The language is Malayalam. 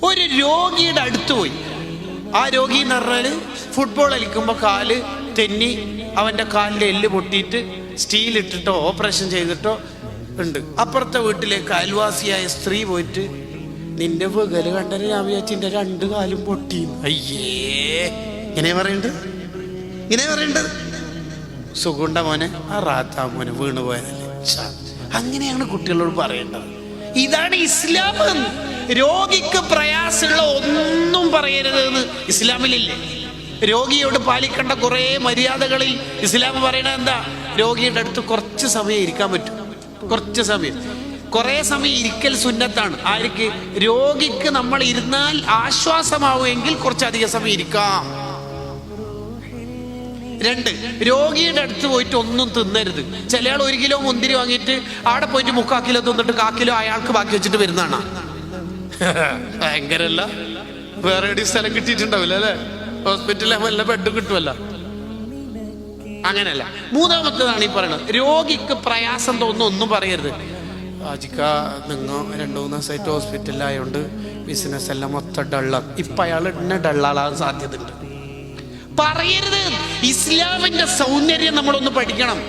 ഒരു രോഗിയുടെ അടുത്ത് പോയി. ആ രോഗി എന്ന് പറഞ്ഞാൽ ഫുട്ബോൾ കളിക്കുമ്പോൾ കാല് തെന്നി അവൻ്റെ കാലിൻ്റെ എല്ല് പൊട്ടിയിട്ട് സ്റ്റീൽ ഇട്ടിട്ടോ ഓപ്പറേഷൻ ചെയ്തിട്ടോ ഉണ്ട്. അപ്പുറത്തെ വീട്ടിലേക്ക് അയൽവാസിയായ സ്ത്രീ പോയിട്ട്, നിന്റെ വികല് കണ്ടത് ഞാൻ വിചാരിച്ചിന്റെ 2 കാലും പൊട്ടി. അയ്യേ, ഇങ്ങനെ പറയണ്ടത് സുഖുണ്ട മോനെ, ആ റാത്താ മോനെ വീണു പോയതല്ലേ. അങ്ങനെയാണ് കുട്ടികളോട് പറയേണ്ടത്. ഇതാണ് ഇസ്ലാം. രോഗിക്ക് പ്രയാസമുള്ള ഒന്നും പറയരുത് എന്ന് ഇസ്ലാമിലില്ലേ? രോഗിയോട് പാലിക്കേണ്ട കുറെ മര്യാദകളിൽ ഇസ്ലാം പറയണത് എന്താ? രോഗിയുടെ അടുത്ത് കുറച്ച് സമയം ഇരിക്കാൻ പറ്റും. കുറേ സമയം ഇരിക്കൽ സുന്നത്താണ്. ആർക്ക്? രോഗിക്ക് നമ്മൾ ഇരുന്നാൽ ആശ്വാസമാവുമെങ്കിൽ കുറച്ചധികം സമയം ഇരിക്കാം. 2, രോഗിയുടെ അടുത്ത് പോയിട്ട് ഒന്നും തിന്നരുത്. ചില ആൾ 1 കിലോ മുന്തിരി വാങ്ങിയിട്ട് അവിടെ പോയിട്ട് 3/4 കിലോ തിന്നിട്ട് 1/4 കിലോ അയാൾക്ക് ബാക്കി വെച്ചിട്ട് വരുന്നതാണ്. ഭയങ്കരല്ല. വേറെ എവിടെ സ്ഥലം കിട്ടിയിട്ടുണ്ടാവില്ല അല്ലെ? ഹോസ്പിറ്റലിൽ വല്ല ബെഡ് കിട്ടുമല്ല. അങ്ങനെയല്ല. 3ാമത്തേതാണ് ഈ പറയുന്നത്, രോഗിക്ക് പ്രയാസം തോന്നുന്നു ഒന്നും പറയരുത്. ആജിക്ക നിങ്ങൾ 2-3 ദിവസമായിട്ട് ഹോസ്പിറ്റലിലായോണ്ട് ബിസിനസ് എല്ലാം മൊത്തം ഡള്ളാണ്. ഇപ്പൊ അയാൾ എന്നെ ഡള്ളാളാൻ സാധ്യതയുണ്ട്. പറയരുത്. ഇസ്ലാമിന്റെ സൗന്ദര്യം നമ്മളൊന്ന് പഠിക്കണം.